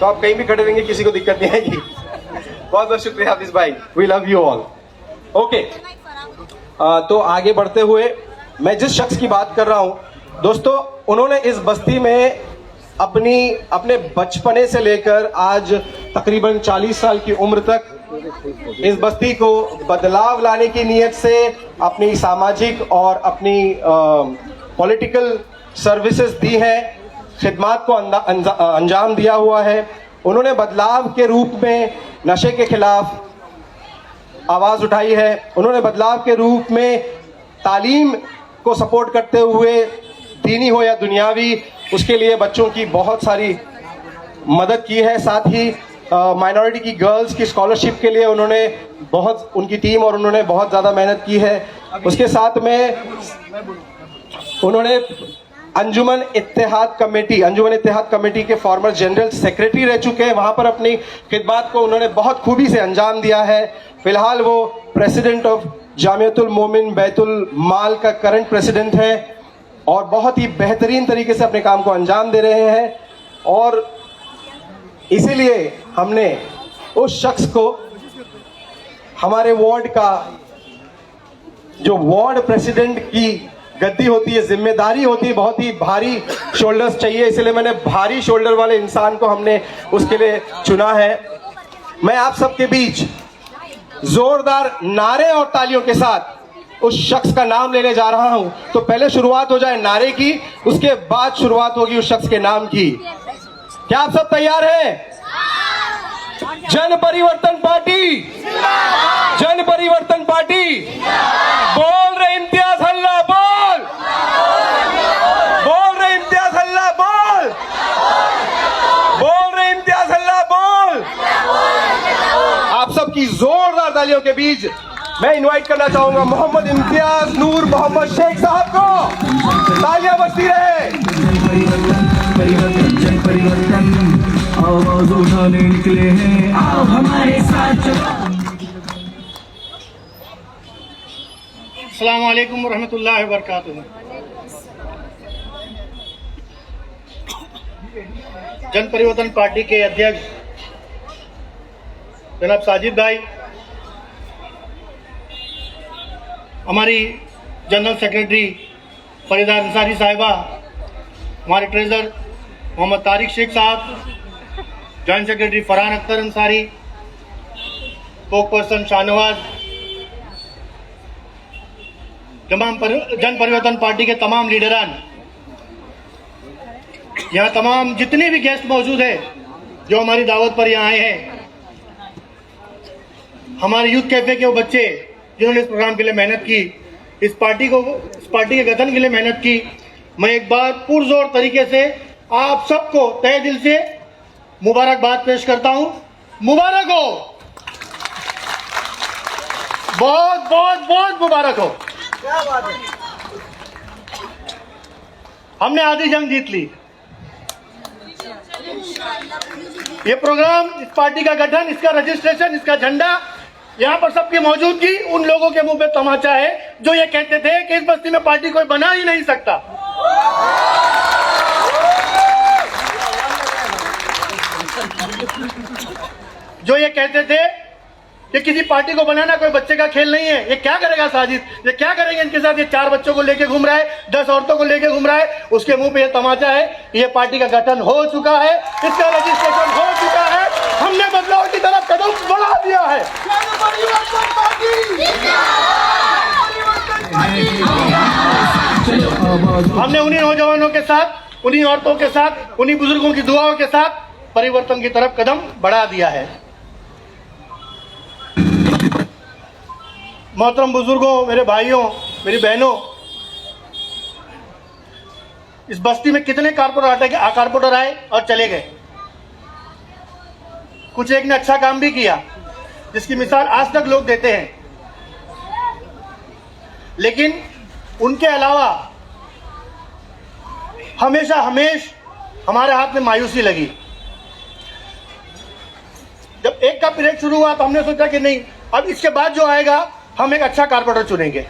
तो आप कहीं भी खड़े रहेंगे, किसी को दिक्कत नहीं आएगी। बहुत बहुत शुक्रिया हाफिज भाई, we love you all. Okay, तो आगे बढ़ते हुए मैं जिस शख्स की बात कर रहा हूं दोस्तों, उन्होंने इस बस्ती में अपने बचपने से लेकर आज तकरीबन 40 साल की उम्र तक इस बस्ती को बदलाव लाने की नीयत से अपनी सामाजिक और अपनी पॉलिटिकल सर्विसेज दी हैं, खिदमात को अंजाम दिया हुआ है। उन्होंने बदलाव के रूप में नशे के खिलाफ आवाज़ उठाई है, उन्होंने बदलाव के रूप में तालीम को सपोर्ट करते हुए, दीनी हो या दुनियावी, उसके लिए बच्चों की बहुत सारी मदद की है। साथ ही माइनॉरिटी की गर्ल्स की स्कॉलरशिप के लिए उन्होंने उनकी टीम और उन्होंने बहुत ज़्यादा मेहनत की है। उसके साथ में उन्होंने अंजुमन इत्तेहाद कमेटी के फॉर्मर जनरल सेक्रेटरी रह चुके हैं, वहाँ पर अपनी खिदमात को उन्होंने बहुत खूबी से अंजाम दिया है। फिलहाल वो प्रेसिडेंट ऑफ जामियतुल मोमिन बैतुल माल का करंट प्रेसिडेंट है और बहुत ही बेहतरीन तरीके से अपने काम को अंजाम दे रहे हैं। और इसीलिए हमने उस शख्स को हमारे वार्ड का, जो वार्ड प्रेसिडेंट की गद्दी होती है, जिम्मेदारी होती है, बहुत ही भारी शोल्डर्स चाहिए, इसलिए मैंने भारी शोल्डर वाले इंसान को हमने उसके लिए चुना है। मैं आप सबके बीच जोरदार नारे और तालियों के साथ उस शख्स का नाम लेने जा रहा हूं। तो पहले शुरुआत हो जाए नारे की, उसके बाद शुरुआत होगी उस शख्स के नाम की। क्या आप सब तैयार हैं? जन परिवर्तन पार्टी, जन परिवर्तन पार्टी, बोल रहे इम्तियाज हल्ला बोल, बोल रहे इम्तियाज हल्ला बोल, बोल रहे इम्तियाज हल्ला बोल। आप सबकी जोरदार तालियों के बीच मैं इनवाइट करना चाहूंगा मोहम्मद इम्तियाज नूर मोहम्मद शेख साहब को। तालियां बजती रहे। जन परिवर्तन आवाज उठाने निकले हैं, आओ हमारे साथ। अस्सलाम वालेकुम रहमतुल्लाहि व बरकातुहू। जन परिवर्तन पार्टी के अध्यक्ष जनाब साजिद भाई, हमारी जनरल सेक्रेटरी फरीदा अंसारी साहिबा, हमारे ट्रेजर मोहम्मद तारिक शेख साहब, joint secretary Farhan Akhtar Ansari, spoke person Shahnawaz, जन परिवर्तन पार्टी के तमाम लीडरान, यहाँ तमाम जितने भी गेस्ट मौजूद हैं जो हमारी दावत पर यहाँ आए हैं, हमारे यूथ कैफे के वो बच्चे जिन्होंने इस प्रोग्राम के लिए मेहनत की, इस पार्टी के गठन के लिए मेहनत की, मैं एक बार पुरजोर तरीके से आप सबको तहे दिल से मुबारकबाद पेश करता हूं। मुबारक हो, बहुत बहुत बहुत मुबारक हो। क्या बात है, हमने आधी जंग जीत ली। ये प्रोग्राम, इस पार्टी का गठन, इसका रजिस्ट्रेशन, इसका झंडा, यहाँ पर सबकी मौजूदगी उन लोगों के मुंह पे तमाचा है जो ये कहते थे कि इस बस्ती में पार्टी कोई बना ही नहीं सकता। जो ये कहते थे कि किसी पार्टी को बनाना कोई बच्चे का खेल नहीं है। ये क्या करेगा साजिद, ये क्या करेंगे इनके साथ? ये 4 बच्चों को लेके घूम रहा है, 10 औरतों को लेके घूम रहा है, उसके मुंह पे ये तमाचा है। ये पार्टी का गठन हो चुका है, इसका रजिस्ट्रेशन हो चुका है, हमने बदलाव की तरफ कदम बढ़ा दिया है। हमने उन्हीं नौजवानों के साथ, उन्हीं औरतों के साथ, उन्हीं बुजुर्गों की दुआओं के साथ परिवर्तन की तरफ कदम बढ़ा दिया है। मोहतरम बुजुर्गों, मेरे भाइयों, मेरी बहनों, इस बस्ती में कितने कारपोरेटर आए और चले गए। कुछ एक ने अच्छा काम भी किया जिसकी मिसाल आज तक लोग देते हैं, लेकिन उनके अलावा हमेशा हमारे हाथ में मायूसी लगी। जब एक का पीरियड शुरू हुआ तो हमने सोचा कि नहीं, अब इसके बाद जो आएगा हम एक अच्छा कारपोरेटर चुनेंगे,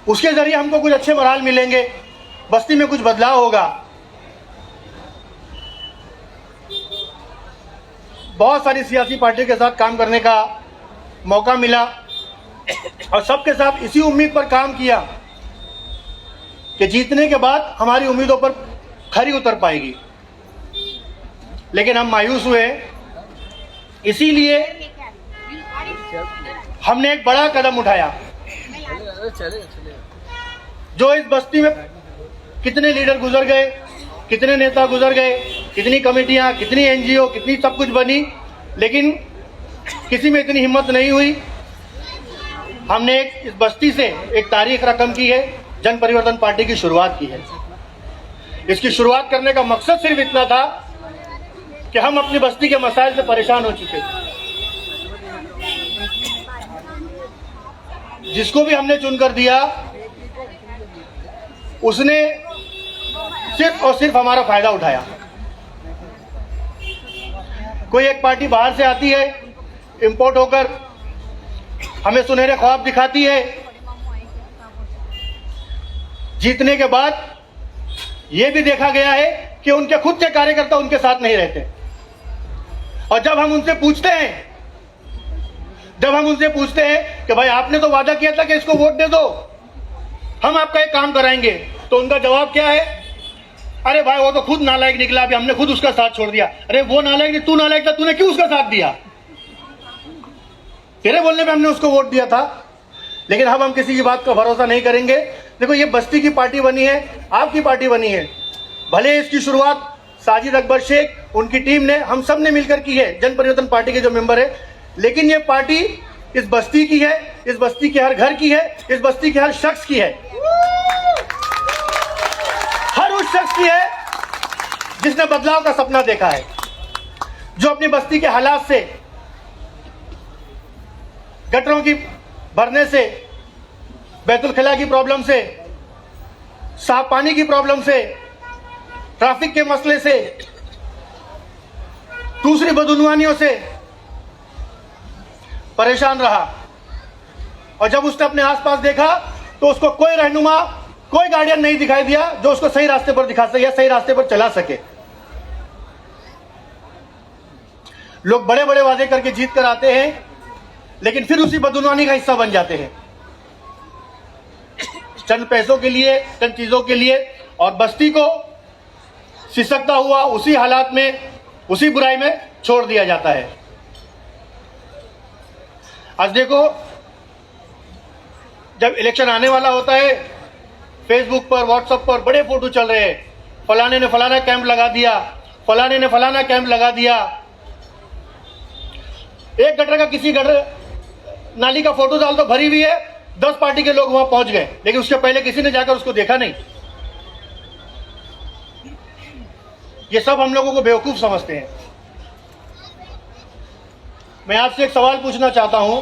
उसके जरिए हमको कुछ अच्छे मराल मिलेंगे, बस्ती में कुछ बदलाव होगा। बहुत सारी सियासी पार्टियों के साथ काम करने का मौका मिला और सबके साथ इसी उम्मीद पर काम किया कि जीतने के बाद हमारी उम्मीदों पर खरी उतर पाएगी, लेकिन हम मायूस हुए। इसीलिए हमने एक बड़ा कदम उठाया। जो इस बस्ती में कितने लीडर गुजर गए, कितने नेता गुजर गए, कितनी कमेटियां, कितनी एनजीओ, कितनी सब कुछ बनी, लेकिन किसी में इतनी हिम्मत नहीं हुई। हमने इस बस्ती से एक तारीख रकम की है, जन परिवर्तन पार्टी की शुरुआत की है। इसकी शुरुआत करने का मकसद सिर्फ इतना था कि हम अपनी बस्ती के मसाइल से परेशान हो चुके थे। जिसको भी हमने चुनकर दिया उसने सिर्फ और सिर्फ हमारा फायदा उठाया। कोई एक पार्टी बाहर से आती है, इंपोर्ट होकर हमें सुनहरे ख्वाब दिखाती है। जीतने के बाद यह भी देखा गया है कि उनके खुद के कार्यकर्ता उनके साथ नहीं रहते। और जब हम उनसे पूछते हैं कि भाई आपने तो वादा किया था कि इसको वोट दे दो, हम आपका एक काम कराएंगे, तो उनका जवाब क्या है? अरे भाई वो तो खुद नालायक निकला, अभी हमने खुद उसका साथ छोड़ दिया। अरे वो नालायक नहीं, तू नालायक था, तूने क्यों उसका साथ दिया? तेरे बोलने पे हमने उसको वोट दिया था। लेकिन अब हम किसी की बात का भरोसा नहीं करेंगे। देखो, ये बस्ती की पार्टी बनी है, आपकी पार्टी बनी है। भले इसकी शुरुआत साजिद अकबर शेख, उनकी टीम ने, हम सब ने मिलकर की है, जन परिवर्तन पार्टी के जो मेंबर है, लेकिन ये पार्टी इस बस्ती की है, इस बस्ती के हर घर की है, इस बस्ती के हर शख्स की है। हर उस शख्स की है जिसने बदलाव का सपना देखा है, जो अपनी बस्ती के हालात से, गटरों की भरने से, बैतुल खला की प्रॉब्लम से, साफ पानी की प्रॉब्लम से, ट्रैफिक के मसले से, दूसरी बदउनवानियों से परेशान रहा। और जब उसने अपने आसपास देखा तो उसको कोई रहनुमा, कोई गार्डियन नहीं दिखाई दिया जो उसको सही रास्ते पर दिखा सके या सही रास्ते पर चला सके। लोग बड़े बड़े वादे करके जीत कर आते हैं, लेकिन फिर उसी बदउनवानी का हिस्सा बन जाते हैं, चंद पैसों के लिए, चंद चीजों के लिए, और बस्ती को सिसकता हुआ उसी हालात में, उसी बुराई में छोड़ दिया जाता है। आज देखो, जब इलेक्शन आने वाला होता है, फेसबुक पर, व्हाट्सएप पर बड़े फोटो चल रहे हैं, फलाने ने फलाना कैंप लगा दिया, फलाने ने फलाना कैंप लगा दिया। एक गटर का, किसी गटर नाली का फोटो डाल दो, भरी हुई है, 10 पार्टी के लोग वहां पहुंच गए, लेकिन उसके पहले किसी ने जाकर उसको देखा नहीं। ये सब हम लोगों को बेवकूफ समझते हैं। मैं आपसे एक सवाल पूछना चाहता हूं,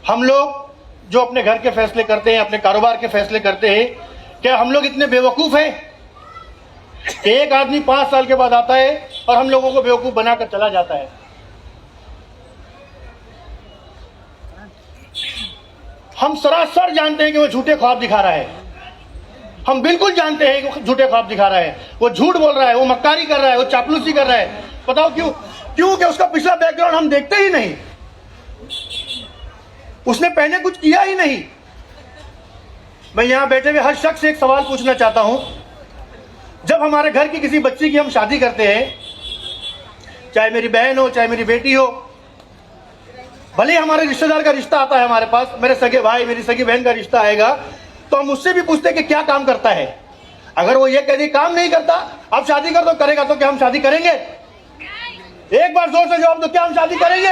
हम लोग जो अपने घर के फैसले करते हैं, अपने कारोबार के फैसले करते हैं, क्या हम लोग इतने बेवकूफ हैं कि एक आदमी 5 साल के बाद आता है और हम लोगों को बेवकूफ बनाकर चला जाता है? हम सरासर जानते हैं कि वो झूठे ख्वाब दिखा रहा है। हम बिल्कुल जानते हैं कि वो झूठे ख्वाब दिखा रहा है, वो झूठ बोल रहा है, वो मक्कारी कर रहा है, वो चापलूसी कर रहा है। बताओ क्यों? क्योंकि उसका पिछला बैकग्राउंड हम देखते ही नहीं, उसने पहले कुछ किया ही नहीं। मैं यहां बैठे हुए हर शख्स से एक सवाल पूछना चाहता हूं, जब हमारे घर की किसी बच्ची की हम शादी करते हैं, चाहे मेरी बहन हो, चाहे मेरी बेटी हो, भले हमारे रिश्तेदार का रिश्ता आता है हमारे पास, मेरे सगे भाई, मेरी सगी बहन का रिश्ता आएगा, तो हम उससे भी पूछते हैं कि क्या काम करता है। अगर वो ये कह दे काम नहीं करता, आप शादी कर दो, करेगा तो क्या हम शादी करेंगे? एक बार जोर से जवाब दो, क्या हम शादी करेंगे?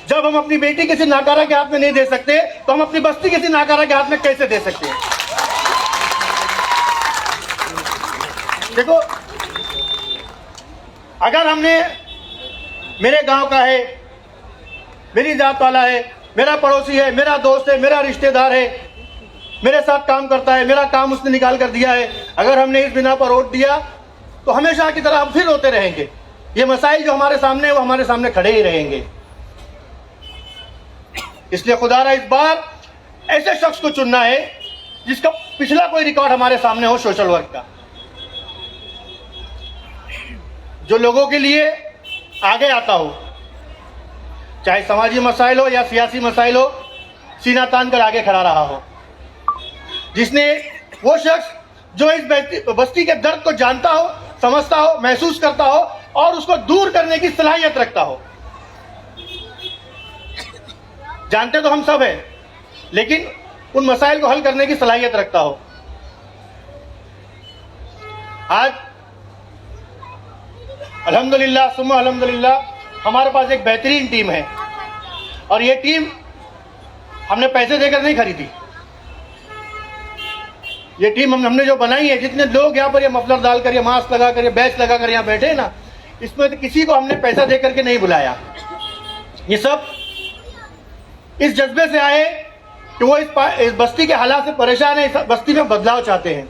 जब हम अपनी बेटी किसी नाकारा के हाथ में नहीं दे सकते, तो हम अपनी बस्ती किसी नाकारा के हाथ में कैसे दे सकते हैं? देखो, अगर हमने, मेरे गांव का है, मेरी जात वाला है, मेरा पड़ोसी है, मेरा दोस्त है, मेरा रिश्तेदार है, मेरे साथ काम करता है, मेरा काम उसने निकाल कर दिया है, अगर हमने इस बिना पर वोट दिया तो हमेशा की तरह हम फिर रोते रहेंगे। ये मसाइल जो हमारे सामने है वो हमारे सामने खड़े ही रहेंगे। इसलिए खुदारा इस बार ऐसे शख्स को चुनना है जिसका पिछला कोई रिकॉर्ड हमारे सामने हो सोशल वर्क का, जो लोगों के लिए आगे आता हो, चाहे समाजी मसाइल हो या सियासी मसाइल हो, सीना तान कर आगे खड़ा रहा हो। जिसने वो शख्स जो इस बस्ती के दर्द को जानता हो, समझता हो, महसूस करता हो और उसको दूर करने की सलाहियत रखता हो। जानते तो हम सब हैं, लेकिन उन मसाइल को हल करने की सलाहियत रखता हो। आज अल्हम्दुलिल्लाह सुम्मा अल्हम्दुलिल्लाह हमारे पास एक बेहतरीन टीम है और ये टीम हमने पैसे देकर नहीं खरीदी। ये टीम हमने जो बनाई है, जितने लोग यहाँ पर ये मफलर डालकर, ये मास्क लगाकर, ये बैच लगाकर यहाँ बैठे हैं ना, इसमें तो किसी को हमने पैसा देकर के नहीं बुलाया। ये सब इस जज्बे से आए कि वो इस बस्ती के हालात से परेशान है, इस बस्ती में बदलाव चाहते हैं।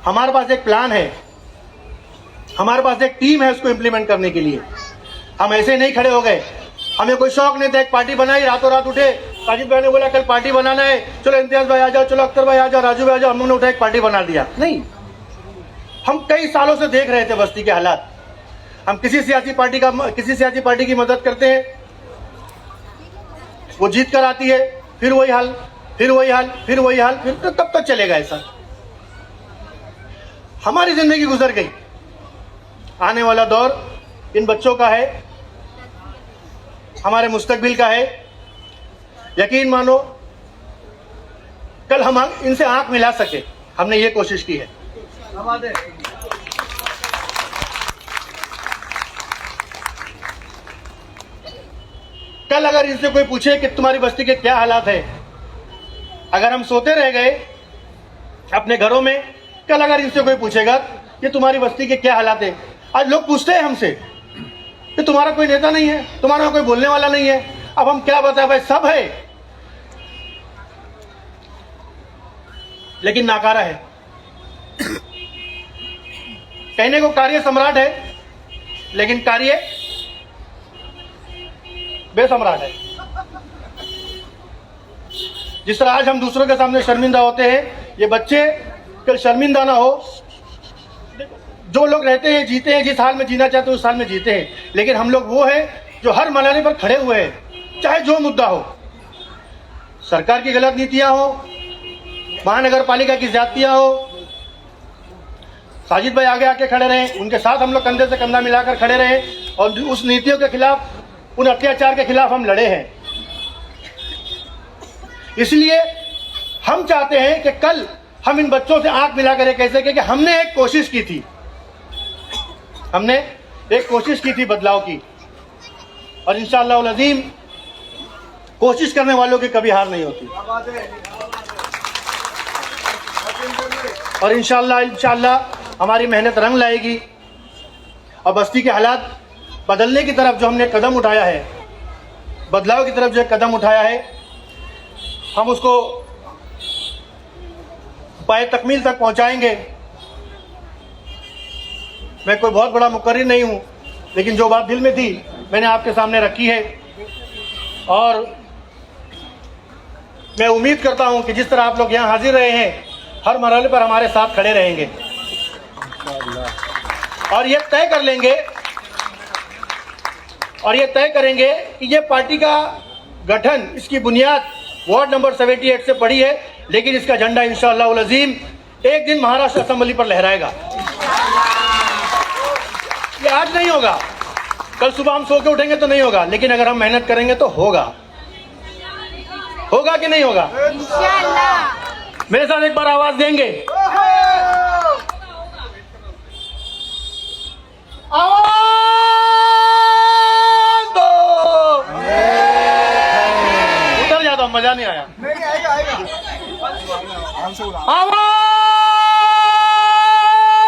हमारे पास एक प्लान है, हमारे पास एक टीम है उसको इम्प्लीमेंट करने के लिए। हम ऐसे नहीं खड़े हो गए, हमें कोई शौक नहीं था, एक पार्टी बनाई, रातों रात उठे, साजिद भाई ने बोला कल पार्टी बनाना है, चलो इम्तियाज भाई आ जाओ, चलो अख्तर भाई आ जाओ, राजू भाई आ जाओ, हम लोगों ने उठा एक पार्टी बना दिया। नहीं, हम कई सालों से देख रहे थे बस्ती के हालात। हम किसी सियासी पार्टी की मदद करते हैं, वो जीत कर आती है, फिर वही हाल, फिर वही हाल, फिर वही हाल, फिर तो कब तक चलेगा ऐसा? हमारी जिंदगी गुजर गई, आने वाला दौर इन बच्चों का है, हमारे मुस्तकबिल का है। यकीन मानो कल हम इनसे आंख मिला सके, हमने ये कोशिश की है। कल अगर इनसे कोई पूछे कि तुम्हारी बस्ती के क्या हालात है, अगर हम सोते रह गए अपने घरों में, कल अगर इनसे कोई पूछेगा कि तुम्हारी बस्ती के क्या हालात है, आज लोग पूछते हैं हमसे कि तुम्हारा कोई नेता नहीं है, तुम्हारा कोई बोलने वाला नहीं है। अब हम क्या बताएं भाई, सब है लेकिन नाकारा है। कहने को कार्य सम्राट है लेकिन कार्य बेसम्राट है। जिस तरह आज हम दूसरों के सामने शर्मिंदा होते हैं, ये बच्चे कल शर्मिंदा ना हो। जो लोग रहते हैं, जीते हैं, जिस हाल में जीना चाहते हैं उस हाल में जीते हैं, लेकिन हम लोग वो हैं जो हर मलाने पर खड़े हुए हैं, चाहे जो मुद्दा हो। सरकार की गलत नीतियां हो, महानगर पालिका की ज्यादतियां हो, साजिद भाई आगे आके खड़े रहे, उनके साथ हम लोग कंधे से कंधा मिलाकर खड़े रहे और उस नीतियों के खिलाफ, उन अत्याचार के खिलाफ हम लड़े हैं। इसलिए हम चाहते हैं कि कल हम इन बच्चों से आंख मिलाकर कह सके कि हमने एक कोशिश की थी, हमने एक कोशिश की थी बदलाव की, और इंशाअल्लाह उल अज़ीम कोशिश करने वालों की कभी हार नहीं होती। और इंशाअल्लाह हमारी मेहनत रंग लाएगी और बस्ती के हालात बदलने की तरफ जो हमने कदम उठाया है, बदलाव की तरफ जो कदम उठाया है, हम उसको पाए तकमील तक पहुंचाएंगे। मैं कोई बहुत बड़ा मुकर्रिर नहीं हूं, लेकिन जो बात दिल में थी मैंने आपके सामने रखी है और मैं उम्मीद करता हूं कि जिस तरह आप लोग यहां हाजिर रहे हैं, हर मरहले पर हमारे साथ खड़े रहेंगे और ये तय कर लेंगे और ये तय करेंगे कि ये पार्टी का गठन, इसकी बुनियाद वार्ड नंबर 78 से पड़ी है, लेकिन इसका झंडा इंशाअल्लाह उल अज़ीम एक दिन महाराष्ट्र असेंबली पर लहराएगा। ये आज नहीं होगा, कल सुबह हम सो के उठेंगे तो नहीं होगा, लेकिन अगर हम मेहनत करेंगे तो होगा। होगा कि नहीं होगा? इंशाअल्लाह। मेरे साथ एक बार आवाज देंगे, आवाज दो। उधर जाता हूं, मजा नहीं आया। आवाज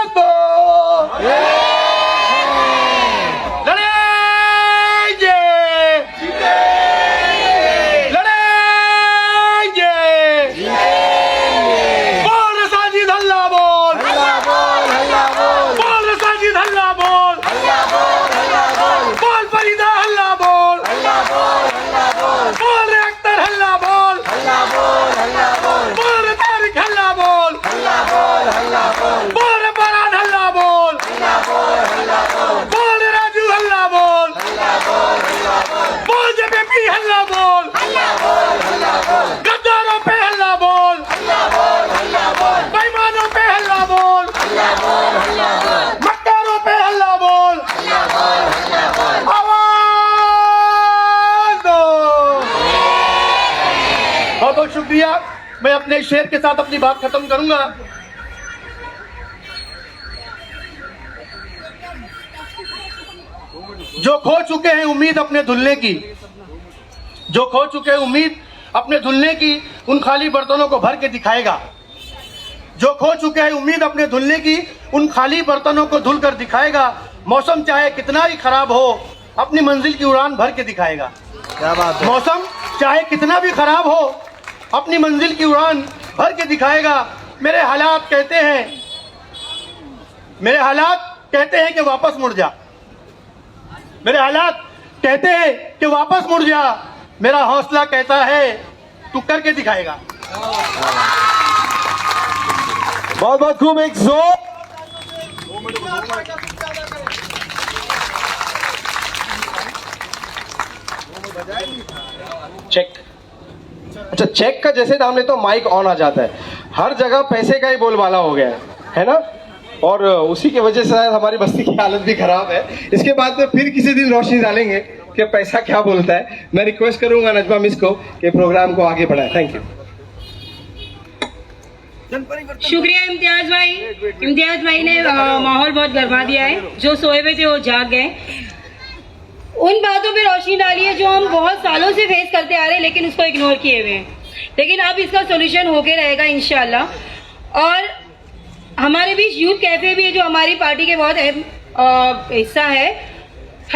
दो। बोल रे अख्तर हल्ला बोल, बोल रे तारिक हल्ला बोल। शेर के साथ अपनी बात खत्म करूंगा। जो खो चुके हैं उम्मीद अपने धुलने की, जो खो चुके हैं उम्मीद अपने धुलने की, उन खाली बर्तनों को भर के दिखाएगा। जो खो चुके हैं उम्मीद अपने धुलने की, उन खाली बर्तनों को धुल कर दिखाएगा। मौसम चाहे कितना ही खराब हो, अपनी मंजिल की उड़ान भर के दिखाएगा। क्या बात है। मौसम चाहे कितना भी खराब हो, अपनी मंजिल की उड़ान भर के दिखाएगा। मेरे हालात कहते हैं, मेरे हालात कहते हैं कि वापस मुड़ जा। मेरे हालात कहते हैं कि वापस मुड़ जा। मेरा हौसला कहता है तू करके दिखाएगा। बहुत बहुत खूब, एक जोर। चेक। अच्छा, चेक का जैसे नाम ले तो माइक ऑन आ जाता है। हर जगह पैसे का ही बोलबाला हो गया है ना, और उसी की वजह से शायद हमारी बस्ती की हालत भी खराब है। इसके बाद में फिर किसी दिन रोशनी डालेंगे कि पैसा क्या बोलता है। मैं रिक्वेस्ट करूंगा नजमा मिस को कि प्रोग्राम को आगे बढ़ाए। Thank you. शुक्रिया इम्तियाज भाई। इम्तियाज भाई ने माहौल बहुत गरमा दिया है। जो सोए हुए थे वो जाग गए। उन बातों पे रोशनी डाली है जो हम बहुत सालों से फेस करते आ रहे हैं, लेकिन उसको इग्नोर किए हुए हैं। लेकिन अब इसका सोल्यूशन होके रहेगा इंशाल्लाह। और हमारे बीच यूथ कैफे भी है जो हमारी पार्टी के बहुत अहम हिस्सा है।